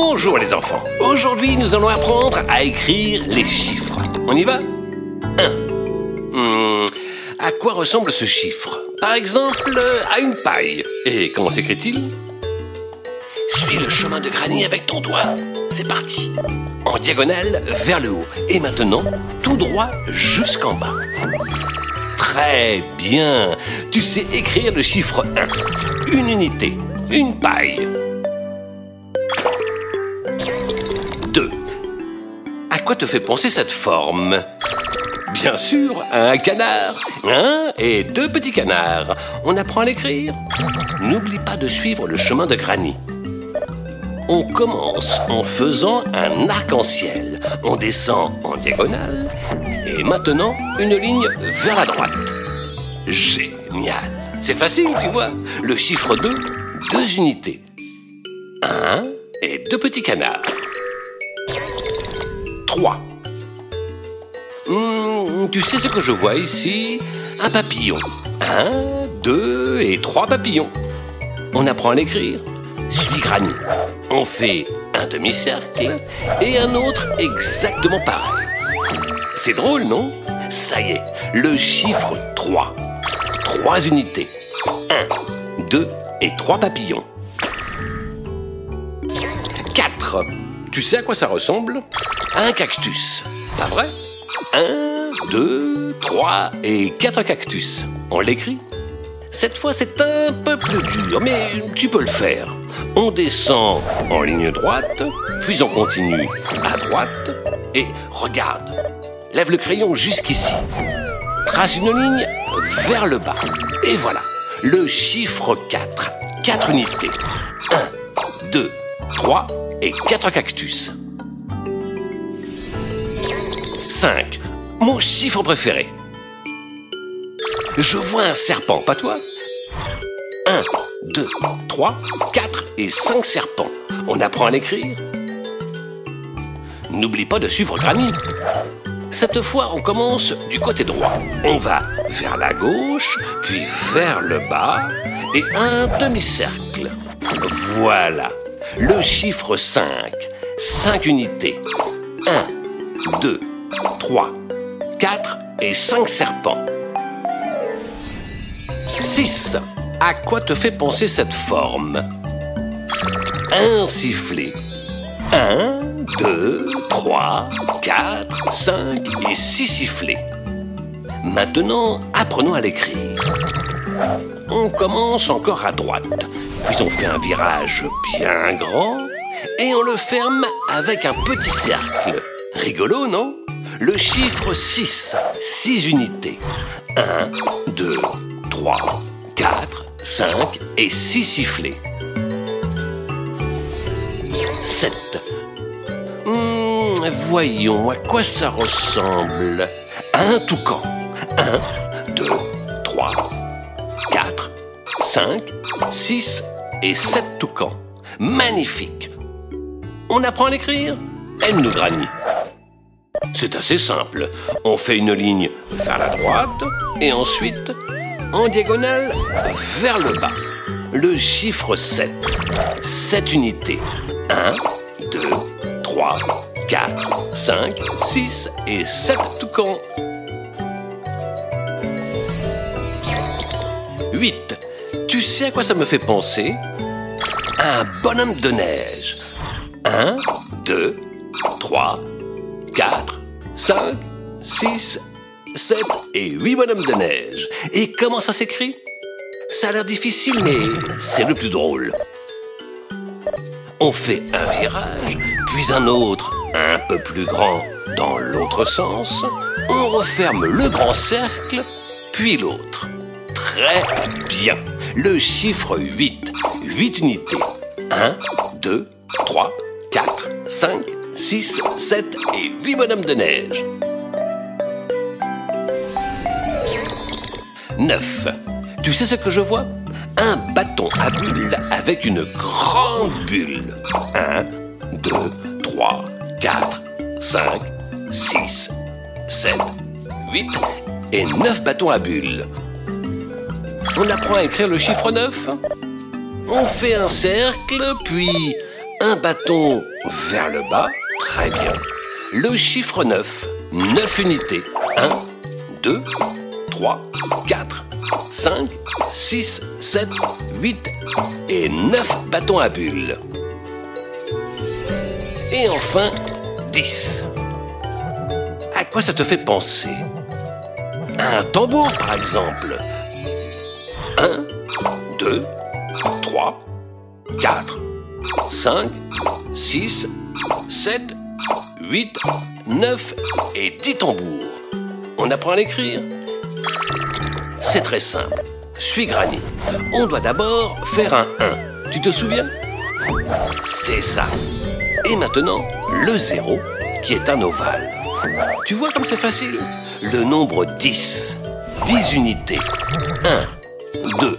Bonjour les enfants. Aujourd'hui, nous allons apprendre à écrire les chiffres. On y va? 1. À quoi ressemble ce chiffre? Par exemple, à une paille. Et comment s'écrit-il? Suis le chemin de granit avec ton doigt. C'est parti. En diagonale vers le haut. Et maintenant, tout droit jusqu'en bas. Très bien. Tu sais écrire le chiffre 1. Une unité. Une paille. 2. À quoi te fait penser cette forme? Bien sûr, un canard. 1 et 2 petits canards. On apprend à l'écrire. N'oublie pas de suivre le chemin de granit. On commence en faisant un arc-en-ciel. On descend en diagonale. Et maintenant, une ligne vers la droite. Génial. C'est facile, tu vois. Le chiffre 2, 2 unités. 1 et 2 petits canards. 3. Tu sais ce que je vois ici? Un papillon. 1, 2 et 3 papillons. On apprend à l'écrire. Suis granit. On fait un demi-cercle et un autre exactement pareil. C'est drôle, non? Ça y est, le chiffre 3. 3 unités. 1, 2 et 3 papillons. 4. Tu sais à quoi ça ressemble? À un cactus. Pas vrai? 1, 2, 3 et 4 cactus. On l'écrit? Cette fois, c'est un peu plus dur, mais tu peux le faire. On descend en ligne droite, puis on continue à droite. Et regarde, lève le crayon jusqu'ici. Trace une ligne vers le bas. Et voilà, le chiffre 4. 4 unités. 1, 2, 3 et 4 cactus. 5. Mon chiffre préféré. Je vois un serpent, pas toi? 1, 2, 3, 4 et 5 serpents. On apprend à l'écrire? N'oublie pas de suivre granit. Cette fois, on commence du côté droit. On va vers la gauche, puis vers le bas, et un demi-cercle. Voilà, le chiffre 5. 5 unités. 1, 2, 3, 4 et 5 serpents. 6. À quoi te fait penser cette forme? Un sifflet. 1, 2, 3, 4, 5 et 6 sifflets. Maintenant, apprenons à l'écrire. On commence encore à droite, puis on fait un virage bien grand et on le ferme avec un petit cercle. Rigolo, non? Le chiffre 6. 6 unités. 1, 2, 3, 4, 5 et 6 sifflets. 7. Voyons, à quoi ça ressemble? Un toucan. 1, 2, 3, 4, 5, 6 et 7 toucans. Magnifique. On apprend à l'écrire? Aide-nous, Granny. C'est assez simple. On fait une ligne vers la droite et ensuite en diagonale vers le bas. Le chiffre 7. 7 unités. 1, 2, 3, 4, 5, 6 et 7 toucans. 8. Tu sais à quoi ça me fait penser? Un bonhomme de neige. 1, 2, 3, 4, 5, 6, 7 et 8 bonhommes de neige. Et comment ça s'écrit? Ça a l'air difficile, mais c'est le plus drôle. On fait un virage, puis un autre un peu plus grand dans l'autre sens. On referme le grand cercle, puis l'autre. Très bien. Le chiffre 8. 8 unités. 1, 2, 3, 4, 5, 6, 7 et 8 bonhommes de neige. 9. Tu sais ce que je vois? Un bâton à bulles avec une grande bulle. 1, 2, 3, 4, 5, 6, 7, 8 et 9 bâtons à bulles. On apprend à écrire le chiffre 9. On fait un cercle, puis un bâton vers le bas. Très bien. Le chiffre 9. 9 unités. 1, 2, 3, 4, 5, 6, 7, 8 et 9 bâtons à bulles. Et enfin, 10. À quoi ça te fait penser? Un tambour, par exemple. 1, 2, 3, 4, 5, 6, 7, 8, 9 et 10 tambours. On apprend à l'écrire. C'est très simple. Suis Granny. On doit d'abord faire un 1. Tu te souviens? C'est ça. Et maintenant, le 0, qui est un ovale. Tu vois comme c'est facile? Le nombre 10. 10 unités. 1, 2,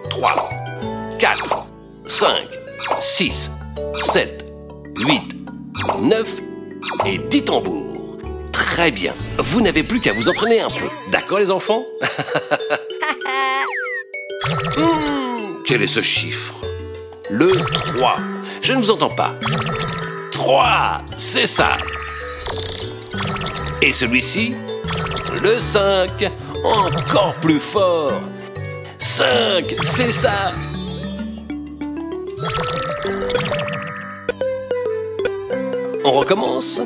3, 4, 5, 6, 7, 8, 9 et 10 tambours. Très bien. Vous n'avez plus qu'à vous entraîner un peu. D'accord, les enfants? Quel est ce chiffre? Le 3. Je ne vous entends pas. 3, c'est ça. Et celui-ci? Le 5. Encore plus fort. 5, c'est ça. On recommence?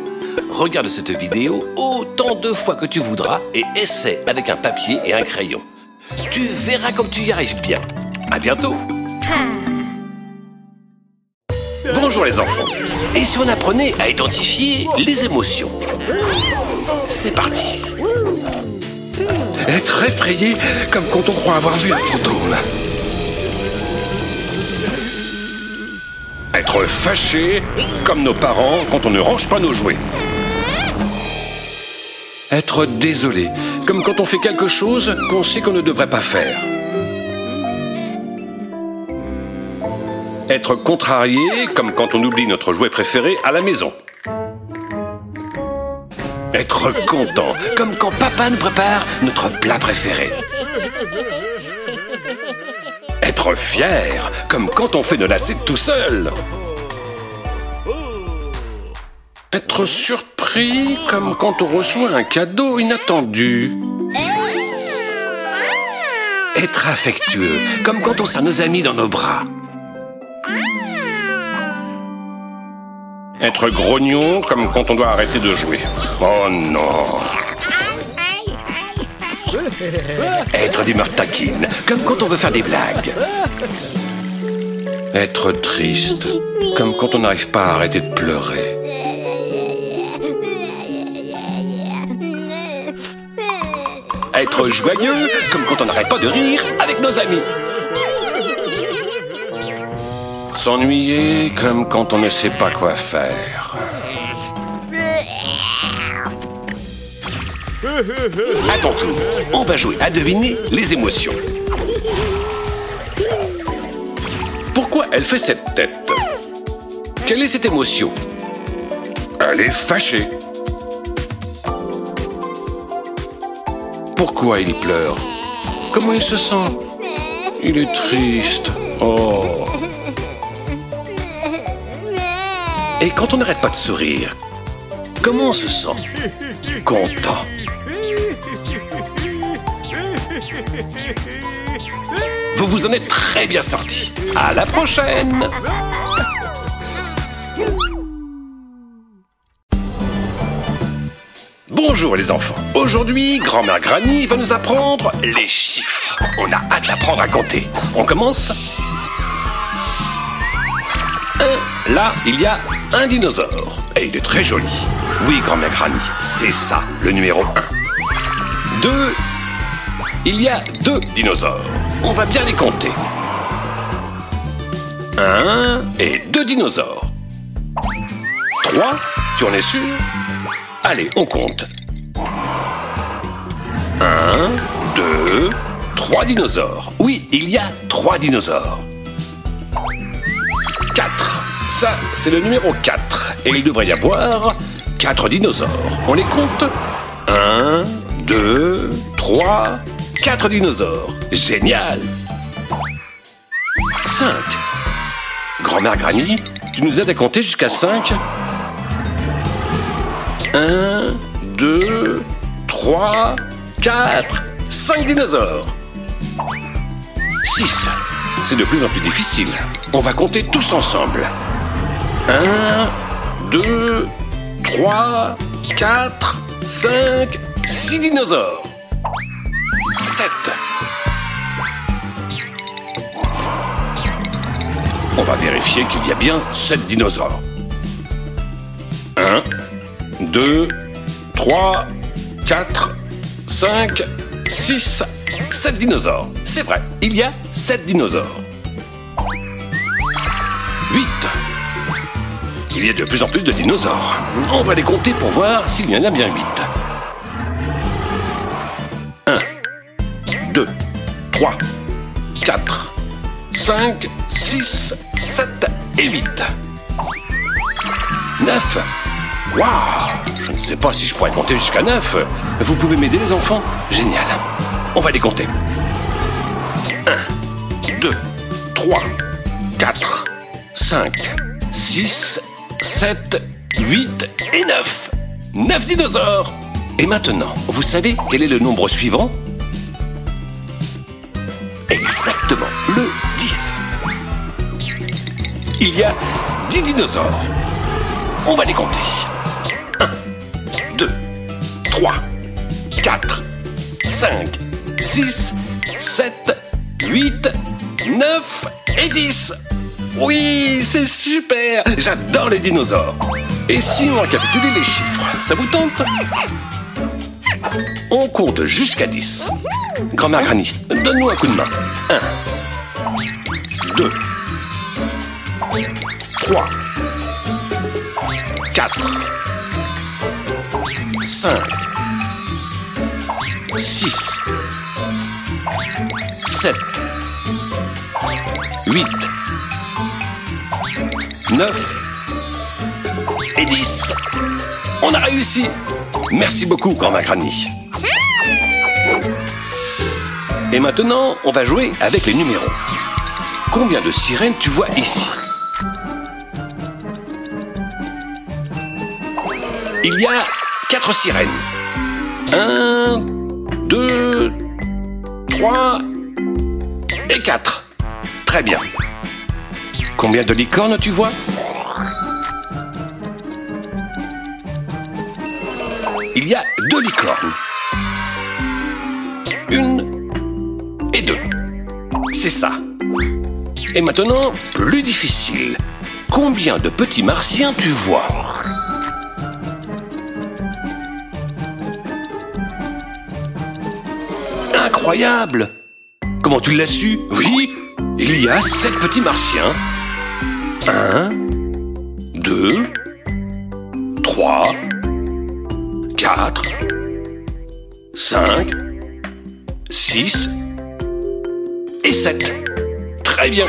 Regarde cette vidéo autant de fois que tu voudras et essaie avec un papier et un crayon. Tu verras comme tu y arrives bien. À bientôt. Bonjour les enfants. Et si on apprenait à identifier les émotions? C'est parti. Être effrayé comme quand on croit avoir vu un fantôme. Être fâché comme nos parents quand on ne range pas nos jouets. Être désolé comme quand on fait quelque chose qu'on sait qu'on ne devrait pas faire. Être contrarié comme quand on oublie notre jouet préféré à la maison. Être content comme quand papa nous prépare notre plat préféré. Être fier comme quand on fait nos lacets tout seul. Être surpris comme quand on reçoit un cadeau inattendu. Être affectueux comme quand on serre nos amis dans nos bras. Être grognon comme quand on doit arrêter de jouer. Oh non! Être d'humeur taquine comme quand on veut faire des blagues. Être triste comme quand on n'arrive pas à arrêter de pleurer. Être joyeux comme quand on n'arrête pas de rire avec nos amis. S'ennuyer comme quand on ne sait pas quoi faire. À ton tour, on va jouer à deviner les émotions. Pourquoi elle fait cette tête? Quelle est cette émotion? Elle est fâchée. Pourquoi il pleure? Comment il se sent? Il est triste. Oh. Et quand on n'arrête pas de sourire, comment on se sent? Content. Vous vous en êtes très bien sortis. À la prochaine! Bonjour les enfants. Aujourd'hui, grand-mère Granny va nous apprendre les chiffres. On a hâte d'apprendre à compter. On commence? Là, il y a un dinosaure. Et il est très joli. Oui, grand-mère Granny, c'est ça, le numéro 1. 2. Il y a 2 dinosaures. On va bien les compter. 1 et 2 dinosaures. 3, tu en es sûr? Allez, on compte. 1, 2, 3 dinosaures. Oui, il y a 3 dinosaures. 4. Ça, c'est le numéro 4. Et il devrait y avoir 4 dinosaures. On les compte? 1, 2, 3, 4 dinosaures. Génial! 5. Grand-mère Granny, Tu nous aides à compter jusqu'à 5. 1, 2, 3, 4, 5 dinosaures. 6. C'est de plus en plus difficile. On va compter tous ensemble. 1, 2, 3, 4, 5, 6 dinosaures. 7. On va vérifier qu'il y a bien 7 dinosaures. 1, 2, 3, 4, 5, 6, 7 dinosaures. C'est vrai, il y a 7 dinosaures. 8. Il y a de plus en plus de dinosaures. On va les compter pour voir s'il y en a bien 8. 1, 2, 3, 4, 5, 6, 7 et 8. 9. Waouh! Je ne sais pas si je pourrais compter jusqu'à 9. Vous pouvez m'aider les enfants? Génial. On va les compter. 1, 2, 3, 4, 5, 6, 7, 8 et 9. 9 dinosaures! Et maintenant, vous savez quel est le nombre suivant? Exactement, le 10. Il y a 10 dinosaures. On va les compter. 1, 2, 3, 4, 5, 6, 7, 8, 9 et 10. Oui, c'est super! J'adore les dinosaures. Et si on récapitulait les chiffres, ça vous tente? On compte jusqu'à 10. Grand-mère Granny, donne-nous un coup de main. 1, 2, 3, 4, 5, 6, 7, 8, 9 et 10. On a réussi. Merci beaucoup, grand-mère Granny. Et maintenant, on va jouer avec les numéros. Combien de sirènes tu vois ici? Il y a 4 sirènes. 1, 2, 3 et 4. Très bien. Combien de licornes tu vois? Il y a 2 licornes. 1 et 2. C'est ça. Et maintenant, plus difficile. Combien de petits martiens tu vois? Incroyable! Comment tu l'as su? Oui, il y a 7 petits martiens. 1, 2, 3, 4, 5, 6 et 7. Très bien.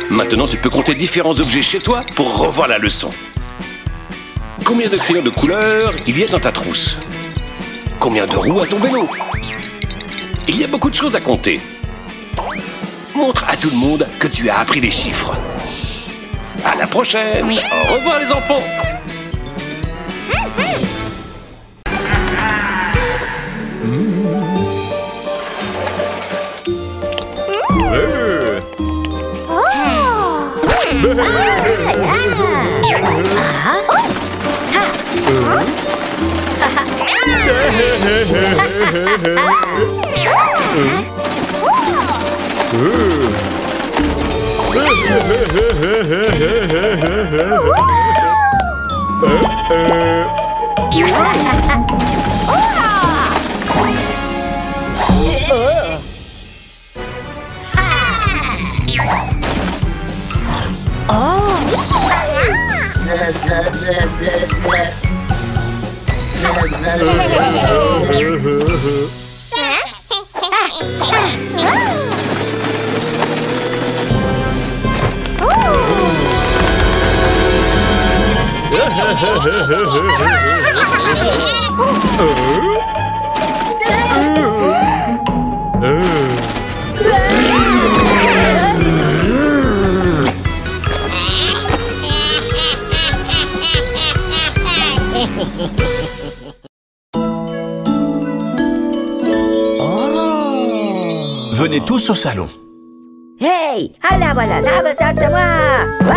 Maintenant, tu peux compter différents objets chez toi pour revoir la leçon. Combien de crayons de couleur il y a dans ta trousse? Combien de roues à ton vélo? Il y a beaucoup de choses à compter. Montre à tout le monde que tu as appris les chiffres. À la prochaine. Au revoir les enfants. Venez tous au salon. Hey, hala wala la wa sa sa wa. Wa.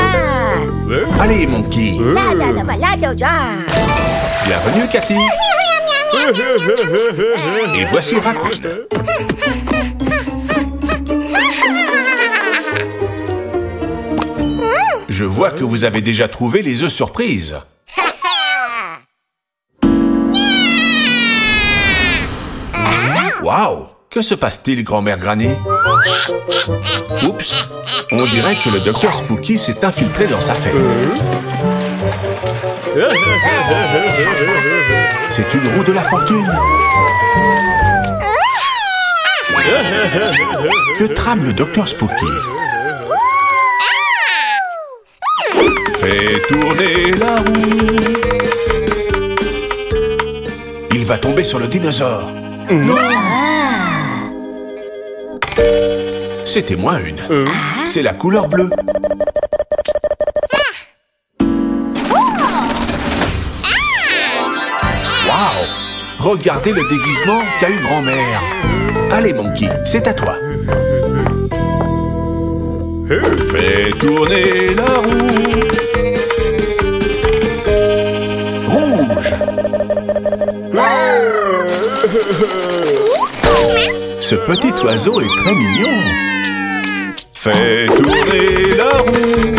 Allez, Monkey. La la la wa la do ja. Bienvenue, Cathy. Et voici Raccoon. Je vois que vous avez déjà trouvé les œufs surprises. Waouh! Que se passe-t-il, grand-mère Granny? Oups! On dirait que le docteur Spooky s'est infiltré dans sa ferme. C'est une roue de la fortune. Que trame le docteur Spooky? Fais tourner la roue. Il va tomber sur le dinosaure. Non! C'était moins une. C'est la couleur bleue. Waouh! Regardez le déguisement qu'a eu grand-mère. Allez, Monkey, c'est à toi. Fais tourner la roue. Rouge. Ce petit oiseau est très mignon. Fais tourner la roue.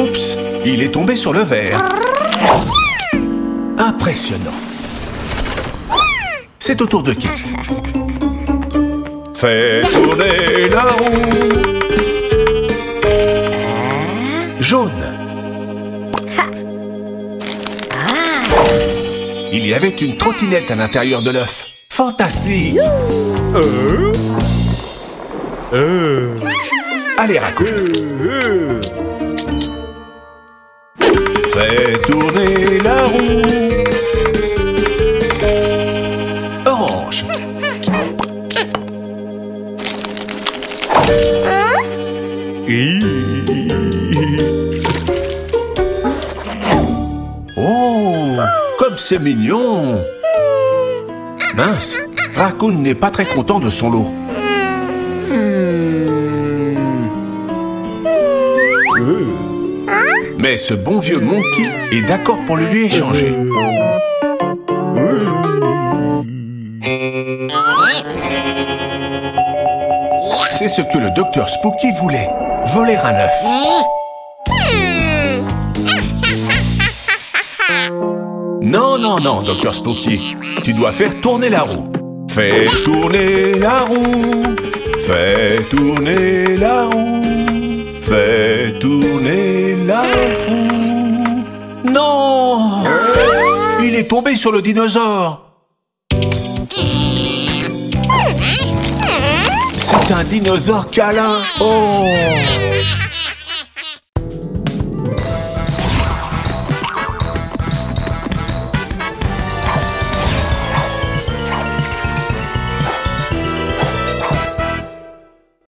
Oups, il est tombé sur le verre. Impressionnant. C'est au tour de Kit. Fais tourner la roue. Jaune. Il y avait une trottinette à l'intérieur de l'œuf. Fantastique. Allez, Raccoon. Fais tourner la roue. Orange. Oh, comme c'est mignon. Mince, Raccoon n'est pas très content de son lot. Mais ce bon vieux Monkey est d'accord pour le lui échanger. C'est ce que le docteur Spooky voulait, voler un œuf. Non, non, non, docteur Spooky, tu dois faire tourner la roue. Fais tourner la roue. Fais tourner la roue. Fais tourner la roue. Non! Il est tombé sur le dinosaure. C'est un dinosaure câlin. Oh!